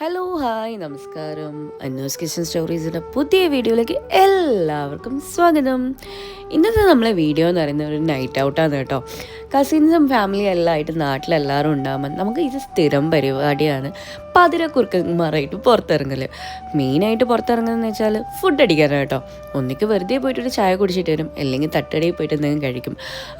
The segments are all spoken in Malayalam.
ഹലോ ഹായ് നമസ്കാരം. അന്നൂസ് കിച്ചൻ സ്റ്റോറീസിൻ്റെ പുതിയ വീഡിയോയിലേക്ക് എല്ലാവർക്കും സ്വാഗതം. ഇന്നത്തെ നമ്മളെ വീഡിയോ എന്ന് പറയുന്നത് ഒരു നൈറ്റ് ഔട്ടാണ് കേട്ടോ. കസിൻസും ഫാമിലിയും എല്ലാം ആയിട്ട് നാട്ടിലെല്ലാവരും ഉണ്ടാകുമ്പോൾ നമുക്ക് ഇത് സ്ഥിരം പരിപാടിയാണ്. പതിരക്കുറുക്കന്മാരായിട്ട് പുറത്തിറങ്ങൽ. മെയിനായിട്ട് പുറത്തിറങ്ങുന്നതെന്ന് വെച്ചാൽ ഫുഡ് അടിക്കാനാണ് കേട്ടോ. ഒന്നിക്ക് വെറുതെ പോയിട്ടൊരു ചായ കുടിച്ചിട്ട് വരും, അല്ലെങ്കിൽ തട്ടടയിൽ പോയിട്ട് എന്തെങ്കിലും കഴിക്കും.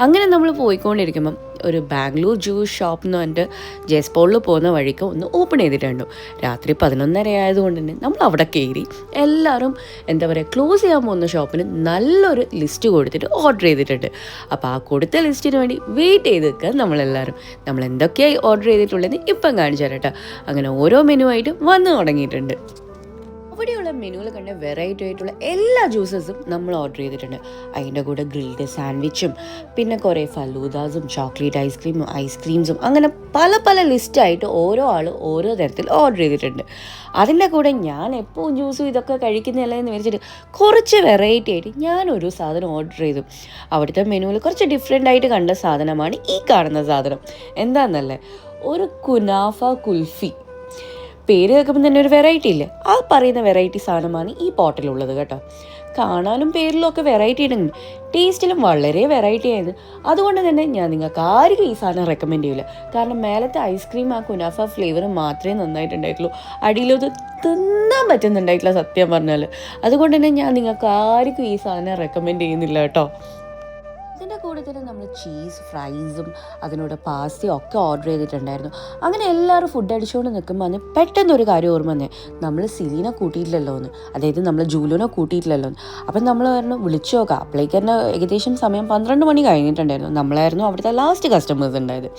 അങ്ങനെ നമ്മൾ പോയിക്കൊണ്ടിരിക്കുമ്പം ഒരു ബാംഗ്ലൂർ ജ്യൂസ് ഷോപ്പ് എന്ന് പറഞ്ഞിട്ട് ജയസ്പോളിൽ പോകുന്ന വഴിക്ക് ഒന്ന് ഓപ്പൺ ചെയ്തിട്ടുണ്ട്. രാത്രി 11:30 ആയതുകൊണ്ട് തന്നെ നമ്മൾ അവിടെ കയറി എല്ലാവരും എന്താ പറയുക ക്ലോസ് ചെയ്യാൻ പോകുന്ന ഷോപ്പിന് നല്ലൊരു ലിസ്റ്റ് കൊടുത്തിട്ട് ഓർഡർ ചെയ്തിട്ടുണ്ട്. അപ്പോൾ ആ കൊടുത്ത ലിസ്റ്റിന് വേണ്ടി വെയിറ്റ് ചെയ്ത് നിൽക്കുക നമ്മളെല്ലാവരും. നമ്മൾ എന്തൊക്കെയായി ഓർഡർ ചെയ്തിട്ടുള്ളതെന്ന് ഇപ്പം കാണിച്ചു തരാം കേട്ടോ. അങ്ങനെ ഓരോ മെനു ആയിട്ട് വന്നു തുടങ്ങിയിട്ടുണ്ട്. അവിടെയുള്ള മെനുവിൽ കണ്ട വെറൈറ്റി ആയിട്ടുള്ള എല്ലാ ജ്യൂസസും നമ്മൾ ഓർഡർ ചെയ്തിട്ടുണ്ട്. അതിൻ്റെ കൂടെ ഗ്രിൽഡ് സാൻഡ്വിച്ചും പിന്നെ കുറേ ഫലൂദാസും ചോക്ലേറ്റ് ഐസ്ക്രീംസും അങ്ങനെ പല പല ലിസ്റ്റായിട്ട് ഓരോ ആൾ ഓരോ തരത്തിൽ ഓർഡർ ചെയ്തിട്ടുണ്ട്. അതിൻ്റെ കൂടെ ഞാൻ എപ്പോഴും ജ്യൂസും ഇതൊക്കെ കഴിക്കുന്നില്ല എന്ന് വിചാരിച്ചിട്ട് കുറച്ച് വെറൈറ്റി ആയിട്ട് ഞാനൊരു സാധനം ഓർഡർ ചെയ്തു. അവിടുത്തെ മെനുവിൽ കുറച്ച് ഡിഫറെൻ്റ് ആയിട്ട് കണ്ട സാധനമാണ് ഈ കാണുന്ന സാധനം. എന്താണെന്നല്ലേ, ഒരു കുനാഫ കുൽഫി. പേര് കേൾക്കുമ്പോൾ തന്നെ ഒരു വെറൈറ്റി ഇല്ലേ, ആ പറയുന്ന വെറൈറ്റി സാധനമാണ് ഈ പോട്ടിലുള്ളത് കേട്ടോ. കാണാനും പേരിലും ഒക്കെ വെറൈറ്റി ഉണ്ടെങ്കിൽ ടേസ്റ്റിലും വളരെ വെറൈറ്റി ആയിരുന്നു. അതുകൊണ്ട് തന്നെ ഞാൻ നിങ്ങൾക്ക് ആർക്കും ഈ സാധനം റെക്കമെൻഡ് ചെയ്യില്ല. കാരണം മേലത്തെ ഐസ്ക്രീം ആ കുനാഫ ഫ്ലേവർ മാത്രമേ നന്നായിട്ടുണ്ടായിട്ടുള്ളൂ, അടിയിലത് തിന്നാൻ പറ്റുന്നുണ്ടായിട്ടില്ല സത്യം പറഞ്ഞാൽ. അതുകൊണ്ട് തന്നെ ഞാൻ നിങ്ങൾക്ക് ആർക്കും ഈ സാധനം റെക്കമെൻഡ് ചെയ്യുന്നില്ല കേട്ടോ. ഇതിൻ്റെ കൂടെ തന്നെ നമ്മൾ ചീസ് ഫ്രൈസും അതിനോട് പാസ്തയും ഒക്കെ ഓർഡർ ചെയ്തിട്ടുണ്ടായിരുന്നു. അങ്ങനെ എല്ലാവരും ഫുഡ് അടിച്ചുകൊണ്ട് നിൽക്കുമ്പോൾ അന്ന് പെട്ടെന്ന് ഒരു കാര്യം ഓർമ്മ വന്നേ, നമ്മൾ സിലീനെ കൂട്ടിയിട്ടില്ലല്ലോ എന്ന്, അതായത് നമ്മൾ ജൂലോനെ കൂട്ടിയിട്ടില്ലല്ലോ എന്ന്. അപ്പം നമ്മൾ പറഞ്ഞു വിളിച്ചു നോക്കാം. അപ്പോഴേക്ക് തന്നെ ഏകദേശം സമയം 12 മണി കഴിഞ്ഞിട്ടുണ്ടായിരുന്നു. നമ്മളായിരുന്നു അവിടുത്തെ ലാസ്റ്റ് കസ്റ്റമേഴ്സ് ഉണ്ടായത്.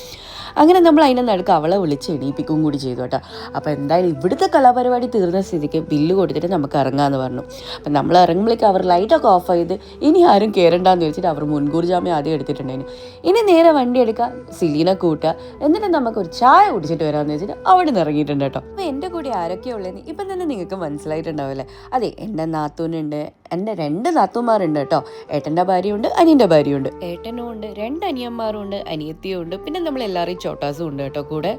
അങ്ങനെ നമ്മൾ അതിൻ്റെ നടുക്ക് അവളെ വിളിച്ച് എണീപ്പിക്കും കൂടി ചെയ്തു കേട്ടോ. അപ്പോൾ എന്തായാലും ഇവിടുത്തെ കലാപരിപാടി തീർന്ന സ്ഥിതിക്ക് ബില്ല് കൊടുത്തിട്ട് നമുക്ക് ഇറങ്ങാമെന്ന് പറഞ്ഞു. അപ്പം നമ്മൾ ഇറങ്ങുമ്പോഴേക്കും അവർ ലൈറ്റൊക്കെ ഓഫ് ചെയ്ത് ഇനി ആരും കയറണ്ടെന്ന് വെച്ചിട്ട് അവർ മുൻകൂർ ജാമ്യം ആദ്യം എടുത്തിട്ടുണ്ടായിരുന്നു. ഇനി നേരെ വണ്ടി എടുക്കുക, സിലീനെ കൂട്ടുക, എന്നിട്ട് നമുക്കൊരു ചായ കുടിച്ചിട്ട് വരാമെന്ന് വെച്ചിട്ട് അവിടെ നിന്ന് ഇറങ്ങിയിട്ടുണ്ട് കേട്ടോ. അപ്പോൾ എൻ്റെ കൂടെ ആരൊക്കെയാണ് ഉള്ളതെന്ന് ഇപ്പം തന്നെ നിങ്ങൾക്ക് മനസ്സിലായിട്ടുണ്ടാവില്ലേ. അതെ, എൻ്റെ നാത്തൂനുണ്ട്, എൻ്റെ 2 നാത്തൂന്മാരുണ്ട് കേട്ടോ. ഏട്ടൻ്റെ ഭാര്യയുണ്ട്, അനിയൻ്റെ ഭാര്യയുണ്ട്. ഏട്ടനും ഉണ്ട്, 2 അനിയന്മാരും ഉണ്ട്, അനിയത്തിയും ഉണ്ട്, പിന്നെ നമ്മളെല്ലാവരും ചോട്ടാസും ഉണ്ട് കേട്ടോ കൂടെ.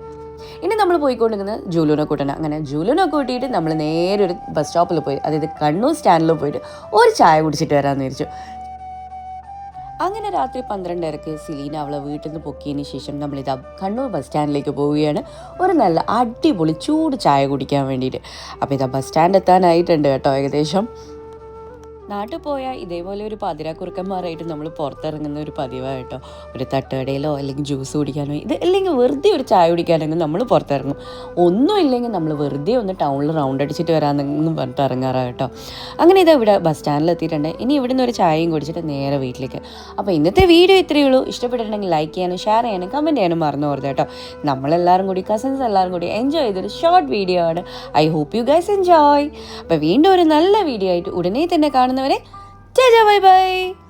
ഇനി നമ്മൾ പോയിക്കൊണ്ടിരിക്കുന്നത് ജൂലൂനെ കൂട്ടണം. അങ്ങനെ ജൂലൂനെ കൂട്ടിയിട്ട് നമ്മൾ നേരെ ഒരു ബസ് സ്റ്റോപ്പിൽ പോയി, അതായത് കണ്ണൂർ സ്റ്റാൻഡിൽ പോയിട്ട് ഒരു ചായ കുടിച്ചിട്ട് വരാമെന്ന് വിചാരിച്ചു. അങ്ങനെ രാത്രി 12:30 സിലീന അവളെ വീട്ടിൽ നിന്ന് പൊക്കിയതിന് ശേഷം നമ്മളിതാ കണ്ണൂർ ബസ് സ്റ്റാൻഡിലേക്ക് പോവുകയാണ് ഒരു നല്ല അടിപൊളി ചൂട് ചായ കുടിക്കാൻ വേണ്ടിയിട്ട്. അപ്പോൾ ഇതാ ബസ് സ്റ്റാൻഡ് എത്താനായിട്ടുണ്ട് കേട്ടോ. ഏകദേശം നാട്ടിൽ പോയാൽ ഇതേപോലെ ഒരു പതിരാക്കുറുക്കന്മാരായിട്ട് നമ്മൾ പുറത്തിറങ്ങുന്ന ഒരു പതിവായിട്ടോ. ഒരു തട്ടുകടയിലോ അല്ലെങ്കിൽ ജ്യൂസ് കുടിക്കാനോ ഇത് അല്ലെങ്കിൽ വെറുതെ ഒരു ചായ കുടിക്കാനെങ്കിൽ നമ്മൾ പുറത്തിറങ്ങും. ഒന്നും ഇല്ലെങ്കിൽ നമ്മൾ വെറുതെ ഒന്ന് ടൗണിൽ റൗണ്ട് അടിച്ചിട്ട് വരാമെന്നെങ്കിലും പറഞ്ഞിട്ട് ഇറങ്ങാറാണ് കേട്ടോ. അങ്ങനെ ഇതാ ഇവിടെ ബസ് സ്റ്റാൻഡിൽ എത്തിയിട്ടുണ്ട്. ഇനി ഇവിടെ നിന്ന് ഒരു ചായയും കുടിച്ചിട്ട് നേരെ വീട്ടിലേക്ക്. അപ്പോൾ ഇന്നത്തെ വീഡിയോ ഇത്രയേ ഉള്ളൂ. ഇഷ്ടപ്പെട്ടിട്ടുണ്ടെങ്കിൽ ലൈക്ക് ചെയ്യാനും ഷെയർ ചെയ്യാനും കമൻറ്റ് ചെയ്യാനും മറന്നു പോകരുത് കേട്ടോ. നമ്മളെല്ലാവരും കൂടി കസിൻസ് എല്ലാവരും കൂടി എൻജോയ് ചെയ്തൊരു ഷോർട്ട് വീഡിയോ ആണ്. I hope you guys enjoy. അപ്പോൾ വീണ്ടും ഒരു നല്ല വീഡിയോ ആയിട്ട് ഉടനെ തന്നെ കാണുന്നവരെ ടാറ്റാ ബൈ ബൈ.